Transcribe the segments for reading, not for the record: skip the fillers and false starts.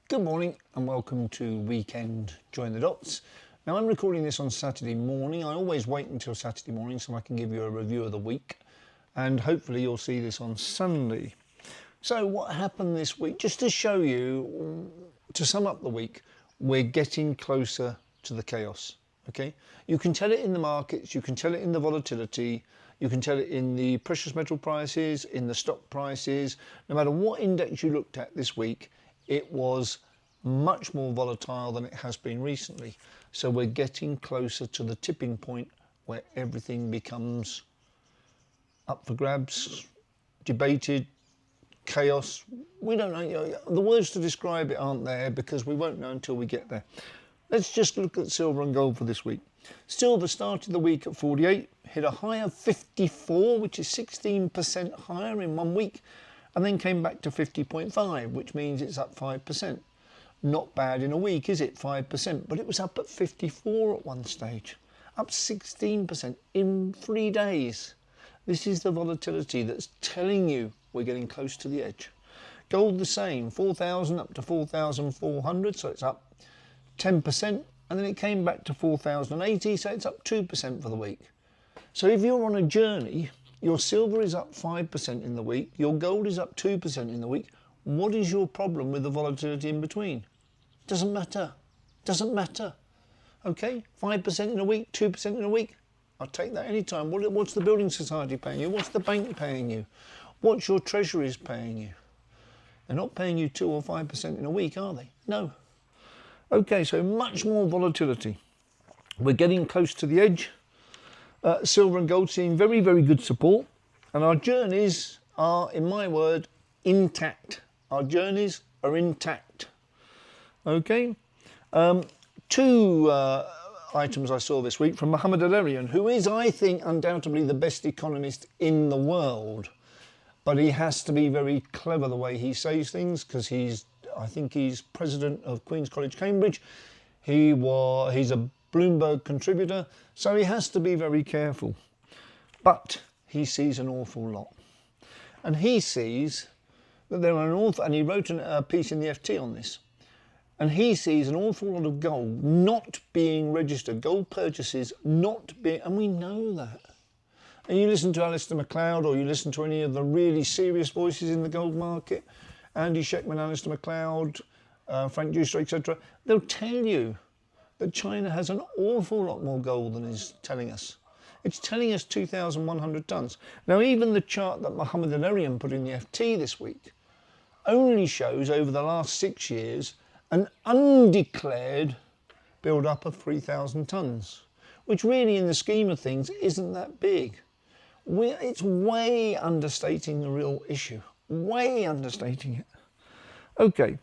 Good morning and welcome to Weekend Join the Dots. Now I'm recording this on Saturday morning. I always wait until Saturday morning so I can give you a review of the week, and hopefully you'll see this on Sunday. So what happened this week, just to show you, to sum up the week, we're getting closer to the chaos, okay? You can tell it in the markets, you can tell it in the volatility, you can tell it in the precious metal prices, in the stock prices. No matter what index you looked at this week, it was much more volatile than it has been recently. So we're getting closer to the tipping point where everything becomes up for grabs, debated, chaos. We don't know, the words to describe it aren't there because we won't know until we get there. Let's just look at silver and gold for this week. Silver started the week at 48, hit a high of 54, which is 16% higher in 1 week, and then came back to 50.5, which means it's up 5%. Not bad in a week, is it? 5%, but it was up at 54 at one stage, up 16% in 3 days. This is the volatility that's telling you we're getting close to the edge. Gold the same, 4,000 up to 4,400, so it's up 10%, and then it came back to 4,080, so it's up 2% for the week. So if you're on a journey, your silver is up 5% in the week, your gold is up 2% in the week. What is your problem with the volatility in between? Doesn't matter. Doesn't matter. Okay, 5% in a week, 2% in a week. I'll take that anytime. What's the building society paying you? What's the bank paying you? What's your treasuries paying you? They're not paying you 2 or 5% in a week, are they? No. Okay, so much more volatility. We're getting close to the edge. Silver and gold seeing very, very good support. And our journeys are, in my word, intact. Our journeys are intact. Okay. Two items I saw this week from Mohammed Al-Arian, who is, I think, undoubtedly the best economist in the world. But he has to be very clever the way he says things, because I think he's president of Queen's College, Cambridge. He's a Bloomberg contributor, so he has to be very careful. But he sees an awful lot. And he sees that there are an awful, and he wrote a piece in the FT on this, and he sees an awful lot of gold not being registered, gold purchases not being, and we know that. And you listen to Alistair MacLeod, or you listen to any of the really serious voices in the gold market, Andy Sheckman, Alistair MacLeod, Frank Juster, etc., they'll tell you that China has an awful lot more gold than is telling us. It's telling us 2,100 tonnes. Now, even the chart that Mohammed Al-Arian put in the FT this week only shows over the last 6 years an undeclared build-up of 3,000 tonnes, which really, in the scheme of things, isn't that big. It's way understating the real issue, way understating it. Okay.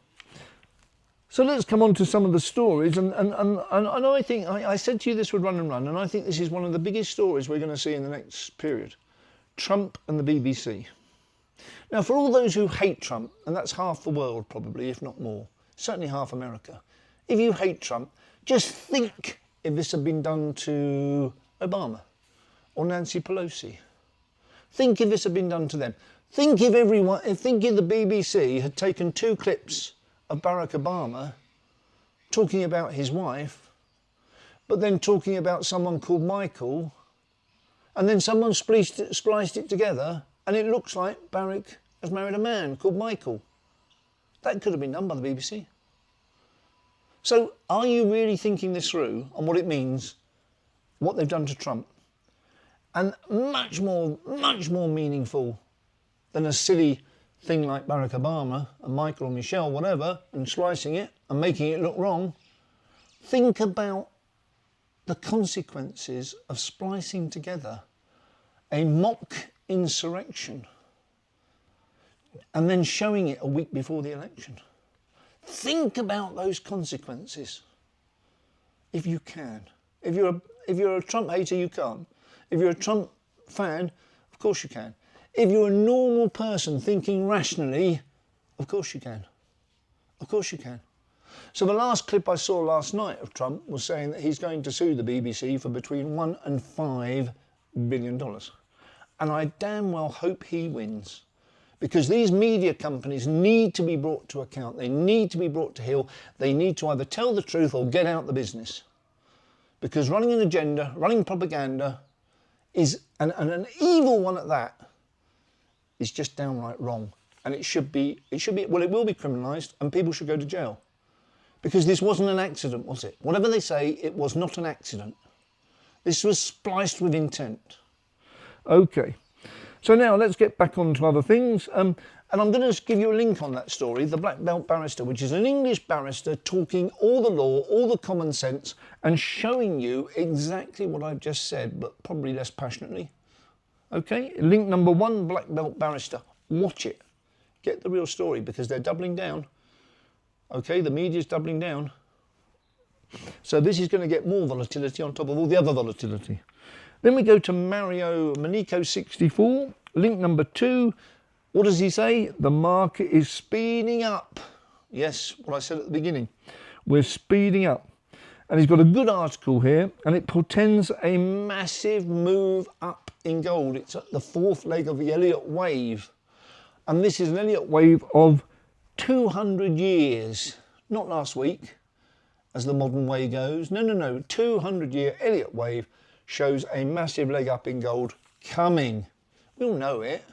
So let's come on to some of the stories, and I think, I said to you this would run and run, and I think this is one of the biggest stories we're going to see in the next period. Trump and the BBC. Now, for all those who hate Trump, and that's half the world probably, if not more, certainly half America, if you hate Trump, just think if this had been done to Obama or Nancy Pelosi. Think if this had been done to them. Think if the BBC had taken 2 clips of Barack Obama talking about his wife, but then talking about someone called Michael, and then someone spliced it together, and it looks like Barack has married a man called Michael. That could have been done by the BBC. So are you really thinking this through on what it means, what they've done to Trump? And much more meaningful than a silly thing like Barack Obama and Michael or Michelle, whatever, and slicing it and making it look wrong. Think about the consequences of splicing together a mock insurrection and then showing it a week before the election. Think about those consequences if you can. If you're a Trump hater, you can't. If you're a Trump fan, of course you can. If you're a normal person thinking rationally, of course you can. Of course you can. So the last clip I saw last night of Trump was saying that he's going to sue the BBC for between $1 and $5 billion. And I damn well hope he wins, Because these media companies need to be brought to account. They need to be brought to heel. They need to either tell the truth or get out the business. Because running an agenda, running propaganda is, and an evil one at that, is just downright wrong. And it should be, well, it will be criminalised and people should go to jail. Because this wasn't an accident, was it? Whatever they say, it was not an accident. This was spliced with intent. Okay. So now let's get back on to other things. And I'm going to just give you a link on that story, the Black Belt Barrister, which is an English barrister talking all the law, all the common sense, and showing you exactly what I've just said, but probably less passionately. Okay, link number 1, Black Belt Barrister. Watch it. Get the real story, because they're doubling down. Okay, the media's doubling down. So this is going to get more volatility on top of all the other volatility. Then we go to Manico64, link number 2. What does he say? The market is speeding up. Yes, what I said at the beginning. We're speeding up. And he's got a good article here, and it portends a massive move up in gold. It's at the 4th leg of the Elliott wave. And this is an Elliott wave of 200 years. Not last week, as the modern way goes. No, 200-year Elliott wave shows a massive leg up in gold coming. We all know it.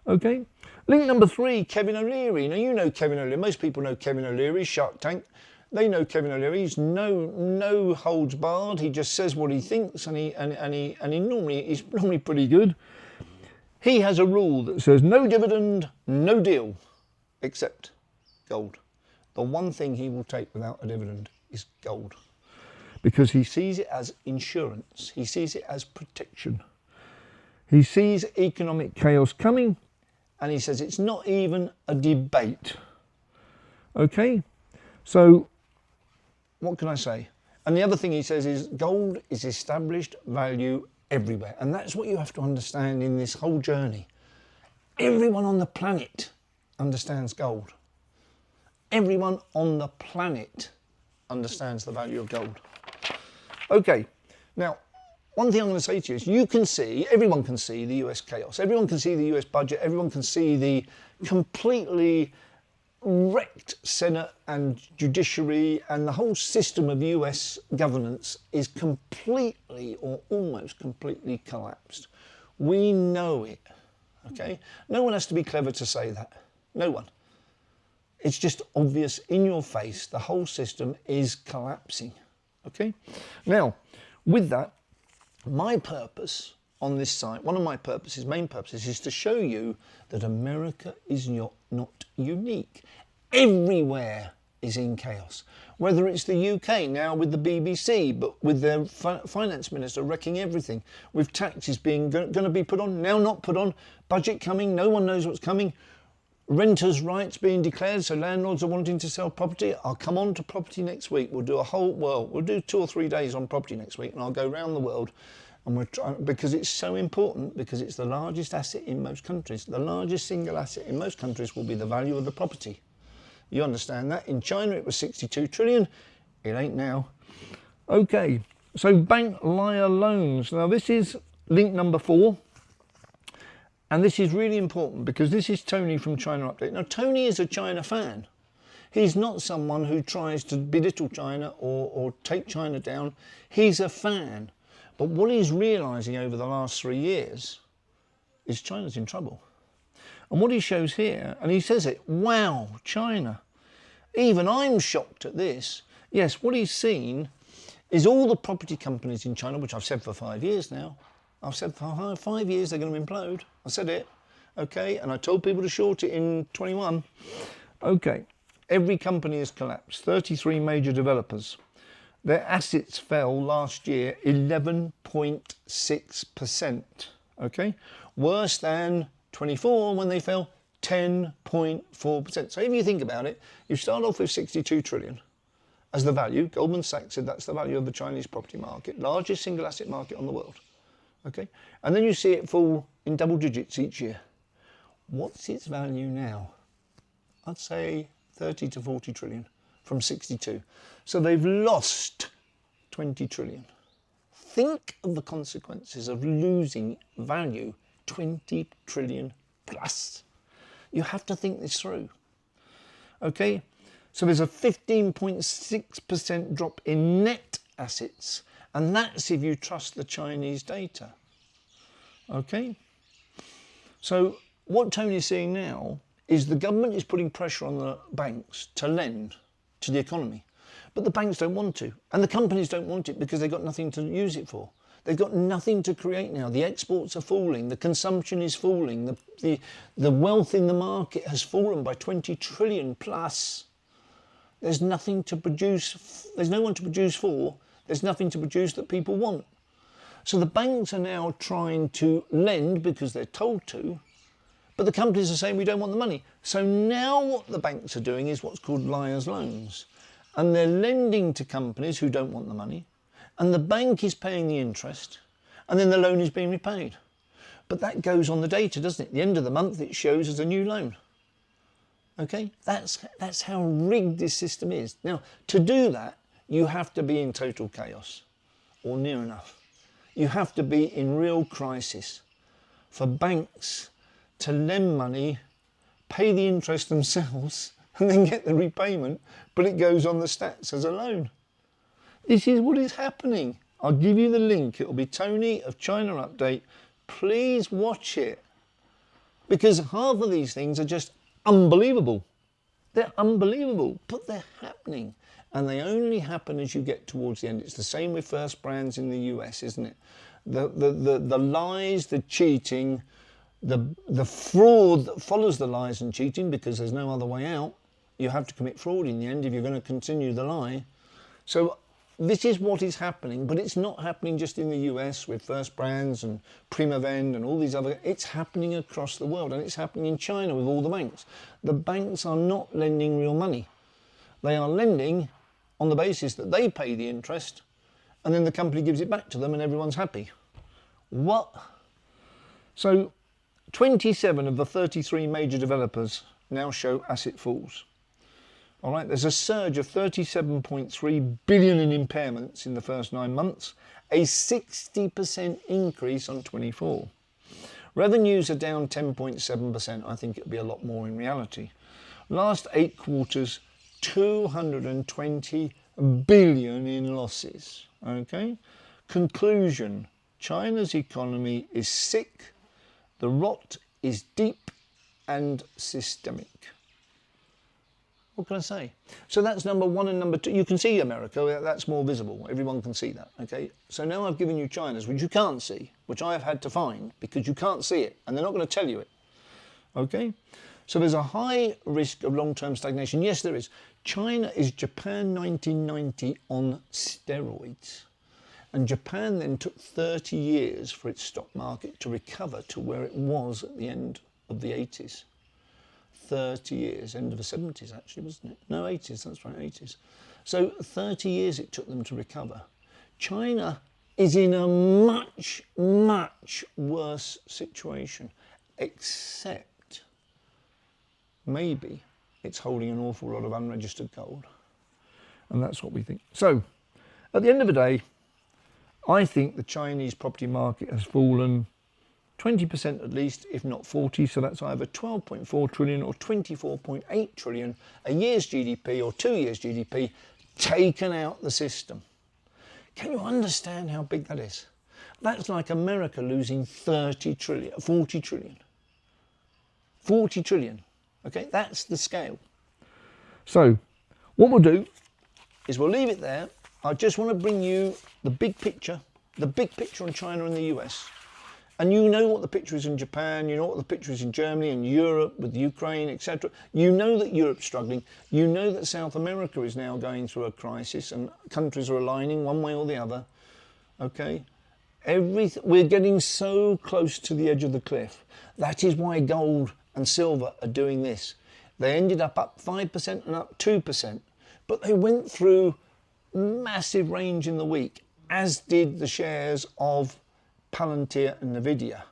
Okay. Link number 3, Kevin O'Leary. Now, you know Kevin O'Leary. Most people know Kevin O'Leary, Shark Tank. They know Kevin O'Leary. He's no holds barred. He just says what he thinks, and he's normally pretty good. He has a rule that says no dividend, no deal, except gold. The one thing he will take without a dividend is gold. Because he sees it as insurance. He sees it as protection. He sees economic chaos coming, and he says it's not even a debate. Okay, so what can I say? And the other thing he says is gold is established value everywhere. And that's what you have to understand in this whole journey. Everyone on the planet understands gold. Everyone on the planet understands the value of gold. Okay, now, one thing I'm going to say to you is everyone can see the US chaos. Everyone can see the US budget. Everyone can see the completely wrecked Senate and judiciary, and the whole system of US governance is completely or almost completely collapsed. We know it, okay? No one has to be clever to say that. No one. It's just obvious in your face. The whole system is collapsing. Okay, now with that, my purpose on this site, one of my main purposes, is to show you that America is not unique. Everywhere is in chaos. Whether it's the UK now with the BBC, but with their finance minister wrecking everything, with taxes being going to be put on, now not put on, budget coming, no one knows what's coming. Renters' rights being declared, so landlords are wanting to sell property. I'll come on to property next week. We'll do we'll do 2 or 3 days on property next week, and I'll go around the world. And we're trying, because it's so important, because it's the largest asset in most countries. The largest single asset in most countries will be the value of the property. You understand that? In China, it was 62 trillion. It ain't now. Okay, so bank liar loans. Now, this is link number 4. And this is really important, because this is Tony from China Update. Now, Tony is a China fan. He's not someone who tries to belittle China or take China down. He's a fan. But what he's realising over the last 3 years is China's in trouble. And what he shows here, and he says it, wow, China. Even I'm shocked at this. Yes, what he's seen is all the property companies in China, which I've said for 5 years now. I've said for 5 years they're going to implode. I said it, okay, and I told people to short it in 21. Okay, every company has collapsed. 33 major developers. Their assets fell last year 11.6%. Okay, worse than 24 when they fell 10.4%. So if you think about it, you start off with 62 trillion as the value. Goldman Sachs said that's the value of the Chinese property market, largest single asset market on the world. Okay, and then you see it fall in double digits each year. What's its value now? I'd say 30 to 40 trillion from 62. So they've lost 20 trillion. Think of the consequences of losing value 20 trillion plus. You have to think this through. Okay, so there's a 15.6% drop in net assets, and that's if you trust the Chinese data. Okay, so what Tony's seeing now is the government is putting pressure on the banks to lend to the economy, but the banks don't want to, and the companies don't want it because they've got nothing to use it for. They've got nothing to create now. The exports are falling, the consumption is falling, the wealth in the market has fallen by 20 trillion plus. There's nothing to produce, there's no one to produce for, there's nothing to produce that people want. So the banks are now trying to lend because they're told to, but the companies are saying we don't want the money. So now what the banks are doing is what's called liar's loans. And they're lending to companies who don't want the money, and the bank is paying the interest, and then the loan is being repaid. But that goes on the data, doesn't it? At the end of the month, it shows as a new loan. Okay, that's how rigged this system is. Now, to do that, you have to be in total chaos, or near enough. You have to be in real crisis for banks to lend money, pay the interest themselves, and then get the repayment, but it goes on the stats as a loan. This is what is happening. I'll give you the link. It'll be Tony of China Update. Please watch it, because half of these things are just unbelievable. They're unbelievable, but they're happening, and they only happen as you get towards the end. It's the same with first brands in the US, isn't it? The lies, the cheating, the fraud that follows the lies and cheating, because there's no other way out. You have to commit fraud in the end if you're going to continue the lie. So this is what is happening, but it's not happening just in the US with first brands and Primavend and all these other, it's happening across the world, and it's happening in China with all the banks. The banks are not lending real money. They are lending on the basis that they pay the interest, and then the company gives it back to them and everyone's happy. What? So 27 of the 33 major developers now show asset falls. All right, there's a surge of 37.3 billion in impairments in the first 9 months, a 60% increase on 24. Revenues are down 10.7%. I think it'll be a lot more in reality. Last 8 quarters, 220 billion in losses. Okay. Conclusion: China's economy is sick. The rot is deep and systemic. What can I say? So that's number 1 and number 2. You can see America, that's more visible. Everyone can see that, okay? So now I've given you China's, which you can't see, which I have had to find because you can't see it and they're not going to tell you it, okay? So there's a high risk of long-term stagnation. Yes, there is. China is Japan 1990 on steroids. And Japan then took 30 years for its stock market to recover to where it was at the end of the 80s. 30 years, end of the 70s actually, wasn't it? No, 80s, that's right, 80s. So 30 years it took them to recover. China is in a much, much worse situation, except maybe it's holding an awful lot of unregistered gold. And that's what we think. So, at the end of the day, I think the Chinese property market has fallen 20% at least, if not 40, so that's either 12.4 trillion or 24.8 trillion, a year's GDP or 2 years' GDP taken out the system. Can you understand how big that is? That's like America losing 30 trillion, 40 trillion. 40 trillion, okay? That's the scale. So, what we'll do is we'll leave it there. I just want to bring you the big picture on China and the US. And you know what the picture is in Japan, you know what the picture is in Germany and Europe with Ukraine, etc. You know that Europe's struggling. You know that South America is now going through a crisis and countries are aligning one way or the other. Okay? We're getting so close to the edge of the cliff. That is why gold and silver are doing this. They ended up 5% and up 2%. But they went through massive range in the week, as did the shares of Palantir and Nvidia,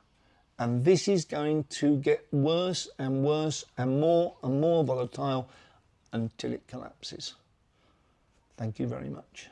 and this is going to get worse and worse and more volatile until it collapses. Thank you very much.